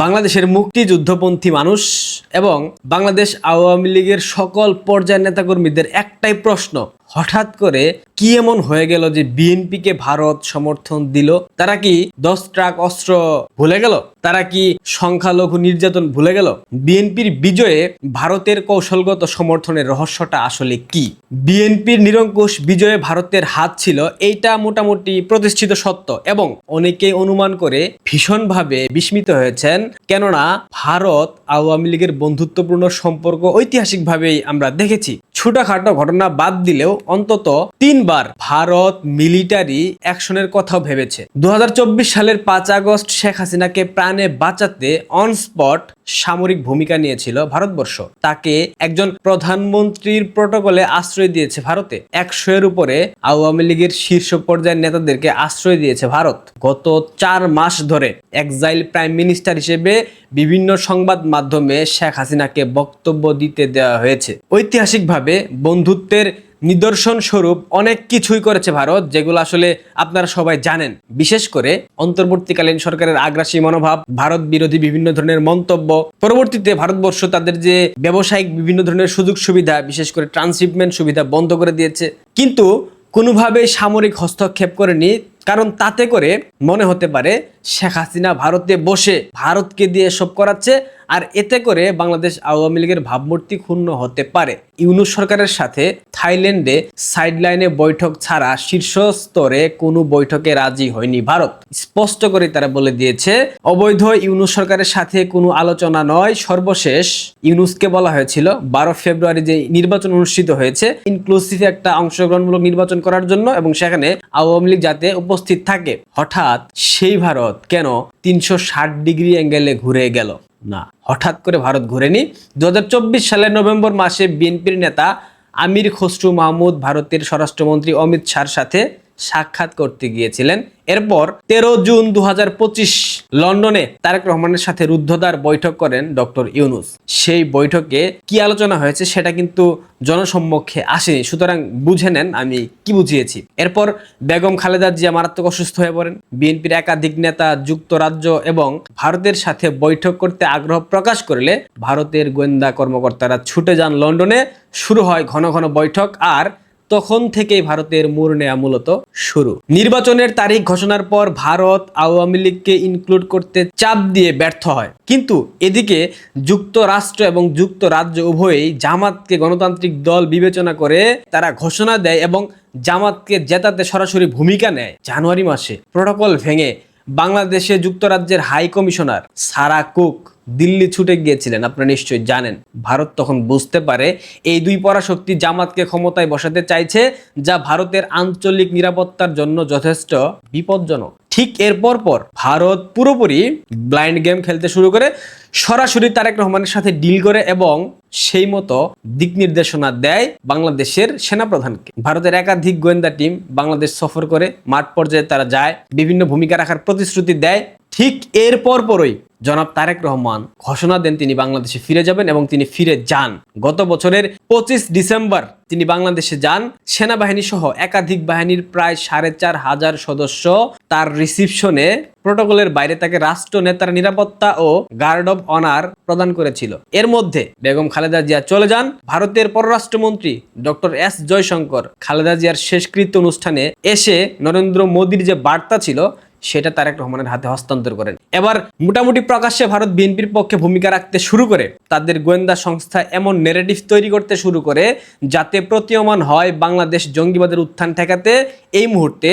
বাংলাদেশের মুক্তিযুদ্ধপন্থী মানুষ এবং বাংলাদেশ আওয়ামী লীগের সকল পর্যায়ের নেতাকর্মীদের একটাই প্রশ্ন, হঠাৎ করে কি এমন হয়ে গেল যে বিএনপিকে ভারত সমর্থন দিল? তারা কি 10 ট্রাক অস্ত্র ভুলে গেল? তারা কি সংখ্যালঘু নির্যাতন ভুলে গেল? বিএনপির বিজয়ে ভারতের কৌশলগত সমর্থনের রহস্যটা আসলে কি? বিএনপির নিরঙ্কুশ বিজয়ে ভারতের হাত ছিল, এইটা মোটামুটি প্রতিষ্ঠিত সত্য এবং অনেকেই অনুমান করে ভীষণভাবে বিস্মিত হয়েছেন, কেননা ভারত আওয়ামী লীগের বন্ধুত্বপূর্ণ সম্পর্ক ঐতিহাসিকভাবেই আমরা দেখেছি। ছোটখাটো ঘটনা বাদ দিলেও অন্তত 3 বার ভারত মিলিটারি অ্যাকশনের কথাও ভেবেছে। 2024 সালের 5 আগস্ট শেখ হাসিনাকে প্রাণে বাঁচাতে অন স্পট সামরিক ভূমিকা নিয়েছিল ভারতবর্ষ। তাকে একজন প্রধানমন্ত্রীর প্রটোকলে আশ্রয় দিয়েছে ভারতে। 100 এর উপরে আওয়ামী লীগের শীর্ষ পর্যায়ের নেতাদেরকে আশ্রয় দিয়েছে ভারত। গত 4 মাস ধরে এক্সাইল প্রাইম মিনিস্টার হিসেবে বিভিন্ন সংবাদ মাধ্যমে শেখ হাসিনাকে বক্তব্য দিতে দেওয়া হয়েছে। ঐতিহাসিকভাবে বন্ধুত্বের নিদর্শন স্বরূপ অনেক কিছুই করেছে ভারত, যেগুলো আসলে আপনারা সবাই জানেন। বিশেষ করে অন্তর্বর্তীকালীন সরকারের আগ্রাসী মনোভাব, ভারত বিরোধী বিভিন্ন ধরনের মন্তব্য, পরবর্তীতে ভারতবর্ষ তাদের যে ব্যবসায়িক বিভিন্ন ধরনের সুযোগ সুবিধা, বিশেষ করে ট্রান্সশিপমেন্ট সুবিধা বন্ধ করে দিয়েছে, কিন্তু কোনোভাবেই সামরিক হস্তক্ষেপ করেনি। কারণ তাতে করে মনে হতে পারে শেখ হাসিনা ভারতে বসে ভারতকে দিয়ে সব করাচ্ছে, আর এতে করে বাংলাদেশ আওয়ামী লীগের ভাবমূর্তি ক্ষুণ্ণ হতে পারে। ইউনূস সরকারের সাথে থাইল্যান্ডে সাইডলাইনে বৈঠক ছাড়া শীর্ষ স্তরে কোনো বৈঠকে রাজি হয়নি ভারত। স্পষ্ট করে তারা বলে দিয়েছে, অবৈধ ইউনূস সরকারের সাথে কোনো আলোচনা নয়। সর্বশেষ ইউনূসকে বলা হয়েছিল 12 ফেব্রুয়ারি যে নির্বাচন অনুষ্ঠিত হয়েছে, ইনক্লুসিভ একটা অংশগ্রহণমূলক নির্বাচন করার জন্য, এবং সেখানে আওয়ামী লীগ যাতে উপস্থিত থাকে। হঠাৎ সেই ভারত কেন 360 ডিগ্রি অ্যাঙ্গেলে ঘুরে গেল? না, হঠাৎ করে ভারত ঘুরেনি। 2024 সালের নভেম্বর মাসে বিএনপির নেতা আমির খসরু মাহমুদ ভারতের স্বরাষ্ট্রমন্ত্রী অমিত শাহর সাথে সাক্ষাৎ করতে গিয়েছিলেন। এরপর 13 জুন 2025 লন্ডনে তারেক রহমানের সাথে রুদ্ধদ্বার বৈঠক করেন ডক্টর ইউনূস। সেই বৈঠকে কি আলোচনা হয়েছে সেটা কিন্তু জনসম্মুখে আসেনি, সুতরাং বুঝে নেন আমি কি বুঝিয়েছি। এরপর বেগম খালেদা জিয়া মারাত্মক অসুস্থ হয়ে পড়েন। বিএনপির একাধিক নেতা যুক্তরাজ্য এবং ভারতের সাথে বৈঠক করতে আগ্রহ প্রকাশ করলে ভারতের গোয়েন্দা কর্মকর্তারা ছুটে যান লন্ডনে। শুরু হয় ঘন ঘন বৈঠক, আর তখন থেকেই ভারতের মোড় নেয়া মূলত শুরু। নির্বাচনের তারিখ ঘোষণার পর ভারত আওয়ামী লীগকে ইনক্লুড করতে চাপ দিয়ে ব্যর্থ হয়, কিন্তু এদিকে যুক্তরাষ্ট্র এবং যুক্তরাজ্য উভয়ই জামাতকে গণতান্ত্রিক দল বিবেচনা করে তারা ঘোষণা দেয় এবং জামাতকে জেতাতে সরাসরি ভূমিকা নেয়। জানুয়ারি মাসে প্রটোকল ভেঙে বাংলাদেশে যুক্তরাজ্যের high commissioner Sarah Cook Delhi ছুটে গিয়েছিলেন, আপনারা নিশ্চয়ই জানেন। ভারত তখন বুঝতে পারে এই দুই পরাশক্তি জামাতকে ক্ষমতায় বসাতে চাইছে, যা ভারতের আঞ্চলিক নিরাপত্তার জন্য যথেষ্ট বিপজ্জনক। ঠিক এর পর ভারত পুরোপুরি ব্লাইন্ড গেম খেলতে শুরু করে, সরাসরি তারেক রহমানের সাথে ডিল করে এবং সেই মতো দিক নির্দেশনা দেয় বাংলাদেশের সেনাপ্রধানকে। ভারতের একাধিক গোয়েন্দা টিম বাংলাদেশ সফর করে মাঠ পর্যায়ে তারা যায়, বিভিন্ন ভূমিকা রাখার প্রতিশ্রুতি দেয়। ঠিক এর পরই জনাব তারেক রহমান ঘোষণা দেন তিনি বাংলাদেশে ফিরে যাবেন, এবং তিনি ফিরে যান। গত বছরের 25 ডিসেম্বর তিনি বাংলাদেশে যান। সেনাবাহিনী সহ একাধিক বাহিনীর প্রায় 4500 সদস্য তার রিসিপশনে প্রটোকলের বাইরে তাকে রাষ্ট্র নেতার নিরাপত্তা ও গার্ড অব অনার প্রদান করেছিল। এর মধ্যে বেগম খালেদা জিয়া চলে যান। ভারতের পররাষ্ট্রমন্ত্রী ডক্টর এস জয়শঙ্কর খালেদা জিয়ার শেষকৃত্য অনুষ্ঠানে এসে নরেন্দ্র মোদীর যে বার্তা ছিল সেটা তারেক রহমানের হাতে হস্তান্তর করেন। এবার মোটামুটি প্রকাশ্যে ভারত বিএনপির পক্ষে ভূমিকা রাখতে শুরু করে। তাদের গোয়েন্দা সংস্থা এমন নেরেটিভ তৈরি করতে শুরু করে যাতে প্রতীয়মান হয় বাংলাদেশ জঙ্গিবাদের উত্থান ঠেকাতে এই মুহূর্তে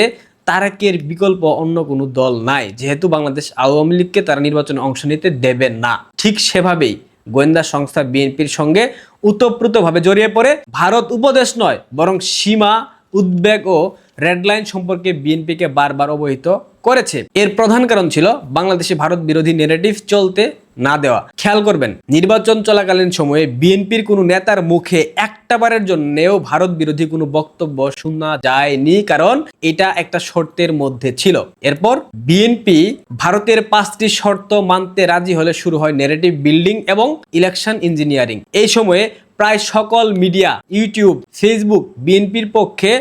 তারেকের বিকল্প অন্য কোনো দল নাই, যেহেতু বাংলাদেশ আওয়ামী লীগকে তারা নির্বাচনে অংশ নিতে দেবে না। ঠিক সেভাবেই গোয়েন্দা সংস্থা বিএনপির সঙ্গে ওতপ্রোতভাবে জড়িয়ে পড়ে। ভারত উপদেশ নয়, বরং সীমা, উদ্বেগ ও রেডলাইন সম্পর্কে বিএনপিকে বারবার অবহিত করেছে। এর প্রধান কারণ ছিল বাংলাদেশে ভারত বিরোধী নেরেটিভ চলতে না দেওয়া। খেয়াল করবেন, নির্বাচন চলাকালীন সময়ে বিএনপির কোনো নেতার মুখে একটাবারের জন্যও ভারত বিরোধী কোনো বক্তব্য শোনা যায়নি, কারণ এটা একটা শর্তের মধ্যে ছিল। এরপর বিএনপি ভারতের 5টি শর্ত মানতে রাজি হলে শুরু হয় নেরেটিভ বিল্ডিং এবং ইলেকশন ইঞ্জিনিয়ারিং। এই সময়ে প্রায় সকল মিডিয়া, ইউটিউব, ফেসবুক বিএনপির পক্ষে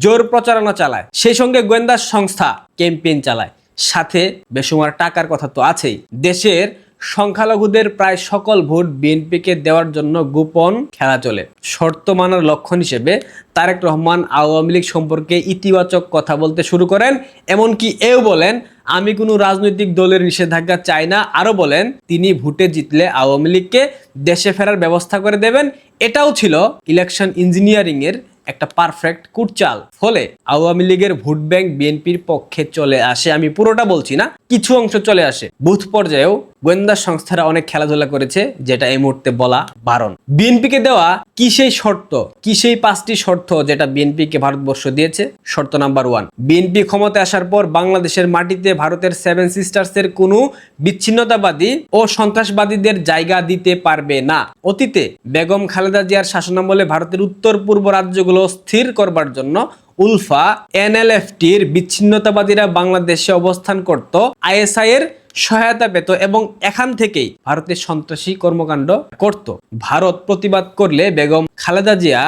জোর প্রচারণা চালায়। সেই সঙ্গে গোয়েন্দা সংস্থা ক্যাম্পেইন চালায়, সাথে বেসুমার টাকার কথা তো আছেই। দেশের সংখ্যালঘুদের প্রায় সকল ভোট বিএনপিকে দেওয়ার জন্য গোপন খেলা চলে। শর্ত মানার লক্ষণ হিসেবে তারেক রহমান আওয়ামী লীগ সম্পর্কে ইতিবাচক কথা বলতে শুরু করেন, এমনকি এও বলেন আমি কোনো রাজনৈতিক দলের নিষেধাজ্ঞা চাই না। আরো বলেন তিনি ভোটে জিতলে আওয়ামী লীগকে দেশে ফেরার ব্যবস্থা করে দেবেন। এটাও ছিল ইলেকশন ইঞ্জিনিয়ারিং এর একটা পারফেক্ট কুটচাল। ফলে আওয়ামী লীগের ভোট ব্যাংক বিএনপির পক্ষে চলে আসে। আমি পুরোটা বলছি না, কিছু অংশ চলে আসে। বুথ পর্যায়েও গোয়েন্দা সংস্থারা অনেক খেলাধুলা করেছে, যেটা এই মুহূর্তে বলা বারণ। বিএনপিকে দেওয়া কি সেই শর্ত, কি সেই 5টি শর্ত যেটা বিএনপিকে ভারতবর্ষ দিয়েছে? শর্ত নাম্বার 1, বিএনপি ক্ষমতায় আসার পর বাংলাদেশের মাটিতে ভারতের 7 সিস্টার্সের কোনো বিচ্ছিন্নতাবাদী ও সন্ত্রাসবাদীদের জায়গা দিতে পারবে না। অতীতে বেগম খালেদা জিয়ার শাসনামলে ভারতের উত্তর পূর্ব রাজ্যগুলো স্থির করবার জন্য উলফা এনএলএফটির বিচ্ছিন্নতাবাদীরা বাংলাদেশে অবস্থান করত, আইএসআই এর সহায়তা পেত এবং এখান থেকেই ভারতের সন্ত্রাসী কর্মকাণ্ড করত। ভারত প্রতিবাদ করলে বেগম খালেদা জিয়া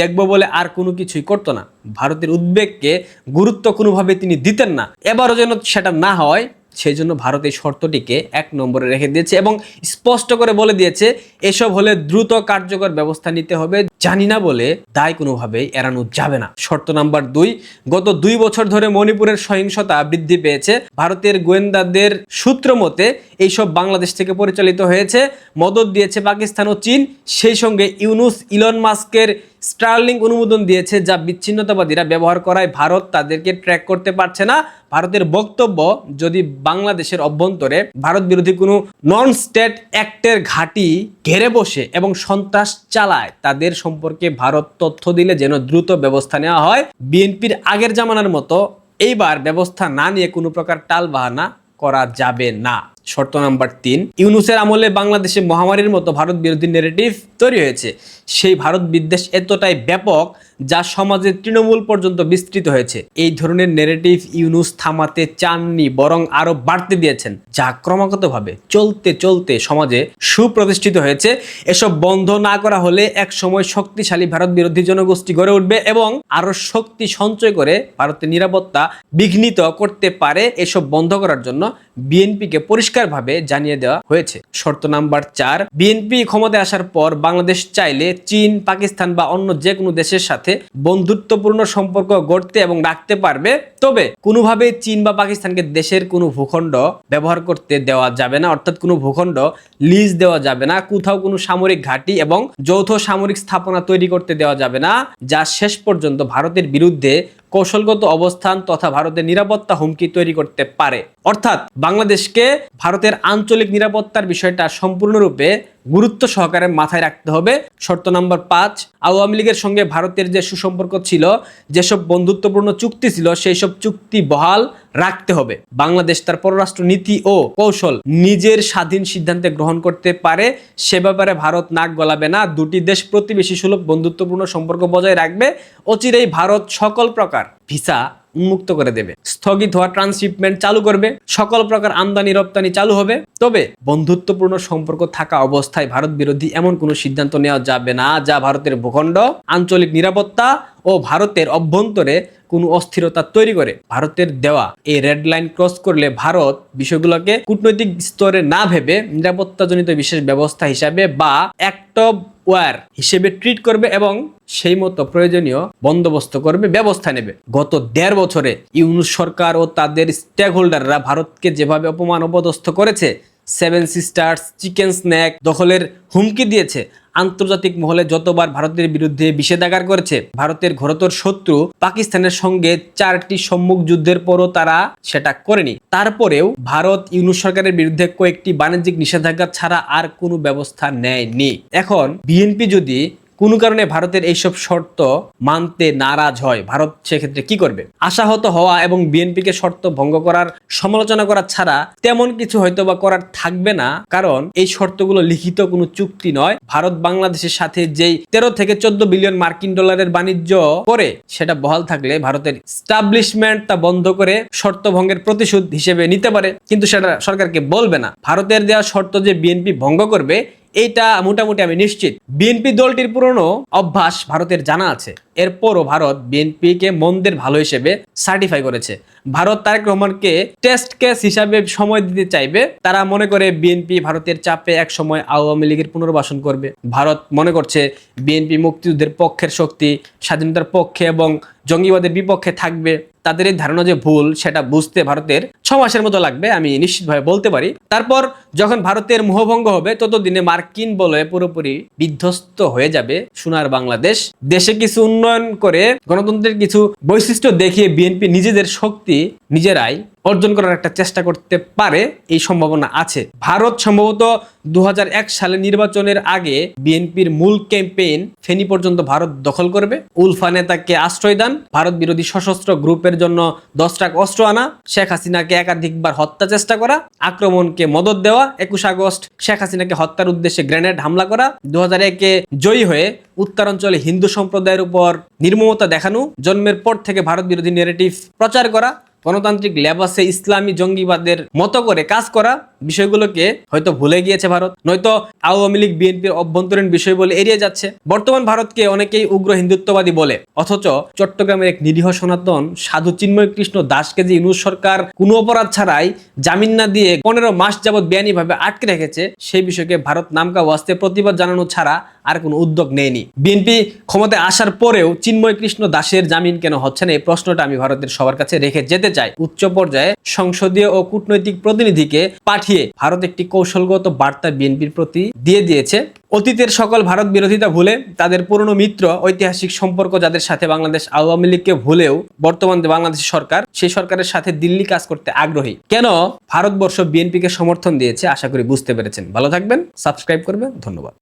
দেখবো বলে আর কোনো কিছুই করতো না। ভারতের উদ্বেগকে গুরুত্ব কোনোভাবে তিনি দিতেন না। এবারও যেন সেটা না হয় সেই জন্য ভারত এই শর্তটিকে 1 নম্বরে রেখে দিয়েছে এবং স্পষ্ট করে বলে দিয়েছে এসব হলে দ্রুত কার্যকর ব্যবস্থা নিতে হবে। জানি না বলে দায় কোনোভাবেই এড়ানো যাবে না। শর্ত নাম্বার 2, গত 2 বছর ধরে মণিপুরের সহিংসতা বৃদ্ধি পেয়েছে। ভারতের গোয়েন্দাদের সূত্র মতে এইসব বাংলাদেশ থেকে পরিচালিত হয়েছে, মদত দিয়েছে পাকিস্তান ও চীন। সেই সঙ্গে ইলন মাস্কের স্টার্লিং অনুমোদন দিয়েছে, যা বিচ্ছিন্নতাবাদীরা ব্যবহার করায় ভারত তাদেরকে ট্র্যাক করতে পারছে না। ভারতের বক্তব্য, যদি বাংলাদেশের অভ্যন্তরে ভারত বিরোধী কোনো নন স্টেট অ্যাক্টের ঘাঁটি ঘেরে বসে এবং সন্ত্রাস চালায় তাদের সম্পর্কে ভারত তথ্য দিলে যেন দ্রুত ব্যবস্থা নেওয়া হয়। বিএনপির আগের জামানার মতো এইবার ব্যবস্থা না নিয়ে কোনো প্রকার টালবাহানা করা যাবে না। শর্ত নাম্বার 3, ইউনূসের আমলে বাংলাদেশে মহামারীর মতো ভারত বিরোধী নেগেটিভ তৈরি হয়েছে। সেই ভারত বিদ্বেষ এতটাই ব্যাপক যা সমাজের তৃণমূল পর্যন্ত বিস্তৃত হয়েছে। এই ধরনের নেগেটিভ ইউনূস থামাতে চাননি, বরং আরো বাড়তে দিয়েছেন, যা ক্রমাগতভাবে চলতে সমাজে সুপ্রতিষ্ঠিত হয়েছে। এসব বন্ধ না করা হলে এক সময় শক্তিশালী ভারত বিরোধী জনগোষ্ঠী গড়ে উঠবে এবং আরো শক্তি সঞ্চয় করে ভারতের নিরাপত্তা বিঘ্নিত করতে পারে। এসব বন্ধ করার জন্য বিএনপিকে পরিষ্কারভাবে জানিয়ে দেওয়া হয়েছে। শর্ত নাম্বার 4, বিএনপি ক্ষমতায় আসার পর বাংলাদেশ চাইলে চীন, পাকিস্তান বা অন্য যে কোনো দেশের সাথে বন্ধুত্বপূর্ণ সম্পর্ক গড়তে এবং রাখতে পারবে। তবে কোনোভাবে চীন বা পাকিস্তানকে দেশের কোনো ভূখণ্ড ব্যবহার করতে দেওয়া যাবে না, অর্থাৎ কোনো ভূখণ্ড লিজ দেওয়া যাবে না। কোথাও কোনো সামরিক ঘাঁটি এবং যৌথ সামরিক স্থাপনা তৈরি করতে দেওয়া যাবে না, যা শেষ পর্যন্ত ভারতের বিরুদ্ধে কৌশলগত অবস্থান তথা ভারতের নিরাপত্তা হুমকি তৈরি করতে পারে। অর্থাৎ বাংলাদেশকে ভারতের আঞ্চলিক নিরাপত্তার বিষয়টা সম্পূর্ণরূপে গুরুত্ব সহকারে মাথায় রাখতে হবে। শর্ত নাম্বার 5, আওয়ামী লীগের সঙ্গে ভারতের যে সুসম্পর্ক ছিল, যেসব বন্ধুত্বপূর্ণ চুক্তি ছিল, সেই সব চুক্তি বহাল রাখতে হবে। বাংলাদেশ তার পররাষ্ট্র নীতি ও কৌশল নিজের স্বাধীন সিদ্ধান্তে গ্রহণ করতে পারে, সে ব্যাপারে ভারত নাক গলাবে না। দুটি দেশ প্রতিবেশী সুলভ বন্ধুত্বপূর্ণ সম্পর্ক বজায় রাখবে। অচিরেই ভারত সকল প্রকার ভিসা উন্মুক্ত করে দেবে, স্থগিত হওয়া ট্রান্সশিপমেন্ট চালু করবে, সকল প্রকার আমদানি রপ্তানি চালু হবে। তবে বন্ধুত্বপূর্ণ সম্পর্ক থাকা অবস্থায় ভারত বিরোধী এমন কোনো সিদ্ধান্ত নেওয়া যাবে না যা ভারতের ভূখণ্ড, আঞ্চলিক নিরাপত্তা ও ভারতের অভ্যন্তরে কোনো অস্থিরতা তৈরি করে। ভারতের দেওয়া এই রেড লাইন ক্রস করলে ভারত বিষয়গুলোকে কূটনৈতিক স্তরে না ভেবে নিরাপত্তাজনিত বিশেষ ব্যবস্থা হিসাবে বা অ্যাক্ট অফ ওয়ার হিসেবে ট্রিট করবে এবং সেই মতো প্রয়োজনীয় বন্দোবস্ত করবে, ব্যবস্থা নেবে। গত 1.5 বছরে ইউনূস সরকার ও তাদের স্টেক হোল্ডাররা ভারতকে যেভাবে অপমান অপদস্থ করেছে, 7 সিস্টার্স, চিকেন স্ন্যাক দখলের হুমকি দিয়েছে, আন্তর্জাতিক মহলে যতবার ভারতের বিরুদ্ধে নিষেধাজ্ঞা করেছে, ভারতের ঘোরতর শত্রু পাকিস্তানের সঙ্গে 4টি সম্মুখ যুদ্ধের পরও তারা সেটা করেনি। তারপরেও ভারত ইউনূস সরকারের বিরুদ্ধে কয়েকটি বাণিজ্যিক নিষেধাজ্ঞা ছাড়া আর কোনো ব্যবস্থা নেয়নি। এখন বিএনপি যদি কোনো কারণে ভারতের এইসব শর্ত মানতে নারাজ হয়, ভারত সেক্ষেত্রে কি করবে? আশাহত হওয়া এবং বিএনপিকে শর্ত ভঙ্গ করার সমালোচনা করা ছাড়া তেমন কিছু হয়তো বা করার থাকবে না, কারণ এই শর্তগুলো লিখিত কোনো চুক্তি নয়। ভারত বাংলাদেশের সাথে যেই 13 থেকে 14 বিলিয়ন মার্কিন ডলারের বাণিজ্য করে, সেটা বহাল থাকলে ভারতের এস্টাবলিশমেন্ট তা বন্ধ করে শর্ত ভঙ্গের প্রতিশোধ হিসেবে নিতে পারে, কিন্তু সেটা সরকারকে বলবে না। ভারতের দেওয়া শর্ত যে বিএনপি ভঙ্গ করবে এইটা মোটামুটি আমি নিশ্চিত। বিএনপি দলটির পুরনো অভ্যাস ভারতের জানা আছে, এরপরও ভারত বিএনপিকে মন্দের ভালো হিসেবে সার্টিফাই করেছে। ভারত তারেক রহমানকে টেস্ট কেস হিসাবে সময় দিতে চাইবে। তারা মনে করে বিএনপি ভারতের চাপে এক সময় আওয়ামী লীগের পুনর্বাসন করবে। ভারত মনে করছে বিএনপি মুক্তিযুদ্ধের পক্ষের শক্তি, স্বাধীনতার পক্ষে এবং জঙ্গিবাদের বিপক্ষে থাকবে। তাদের এই ধারণা যে ভুল, সেটা বুঝতে ভারতের 6 মাসের মতো লাগবে, আমি নিশ্চিতভাবে বলতে পারি। তারপর যখন ভারতের মোহভঙ্গ হবে, ততদিনে মার্কিন বলে পুরোপুরি বিধ্বস্ত হয়ে যাবে সোনার বাংলাদেশ। দেশে কিছু উন্নয়ন করে গণতন্ত্রের কিছু বৈশিষ্ট্য দেখিয়ে বিএনপি নিজেদের শক্তি নিজেরাই অর্জন করার একটা চেষ্টা করতে পারে, এই সম্ভাবনা আছে। ভারত সম্ভবত 2001 সালে নির্বাচনের আগে বিএনপির মূল ক্যাম্পেইন ফেনী পর্যন্ত ভারত দখল করবে। উলফা নেতাকে আশ্রয় দান, ভারত বিরোধী সশস্ত্র গ্রুপের জন্য 10 ট্রাক অস্ত্র আনা, শেখ হাসিনাকে একাধিকবার হত্যা চেষ্টা করা, আক্রমণকে মদদ দেওয়া, 21 আগস্ট শেখ হাসিনাকে হত্যার উদ্দেশ্যে গ্রেনেড হামলা করা, 2001-এ জয়ী হয়ে উত্তরাঞ্চলে হিন্দু সম্প্রদায়ের উপর নির্মমতা দেখানো, জন্মের পর থেকে ভারত বিরোধী ন্যারেটিভ প্রচার করা, গণতান্ত্রিক লেবাসে ইসলামী জঙ্গিবাদের মতো করে কাজ করা, বিষয়গুলোকে হয়তো ভুলে গিয়েছে ভারত, নয়তো আওয়ামী লীগ বিএনপির অভ্যন্তরীণ বিষয় বলে এড়িয়ে যাচ্ছে। বর্তমান ভারতকে অনেকেই উগ্র হিন্দুত্ববাদী বলে, অথচ চট্টগ্রামের এক নিরীহ সনাতন সাধু চিন্ময় কৃষ্ণ দাসকে যে ইউনূস সরকার কোনো অপরাধ ছাড়াই জামিন না দিয়ে 15 মাস যাবৎ বেআইনিভাবে আটকে রেখেছে, সেই বিষয়কে ভারত নামকা ওয়াস্তে প্রতিবাদ জানানো ছাড়া আর কোনো উদ্যোগ নেয়নি। বিএনপি ক্ষমতায় আসার পরেও চিন্ময় কৃষ্ণ দাসের জামিন কেন হচ্ছে না, এই প্রশ্নটা আমি ভারতের সবার কাছে রেখে যেতে চাই। উচ্চ পর্যায়ে সংসদীয় ও কূটনৈতিক প্রতিনিধিকে পাঠিয়ে ভারত একটি কৌশলগত বার্তা বিএনপির প্রতি দিয়ে দিয়েছে। অতীতের সকল ভারত বিরোধিতা ভুলে তাদের পুরনো মিত্র, ঐতিহাসিক সম্পর্ক যাদের সাথে বাংলাদেশ আওয়ামী লীগকে ভুলেও বর্তমান যে বাংলাদেশ সরকার, সেই সরকারের সাথে দিল্লি কাজ করতে আগ্রহী। কেন ভারতবর্ষ বিএনপিকে সমর্থন দিয়েছে আশা করি বুঝতে পেরেছেন। ভালো থাকবেন, সাবস্ক্রাইব করবেন, ধন্যবাদ।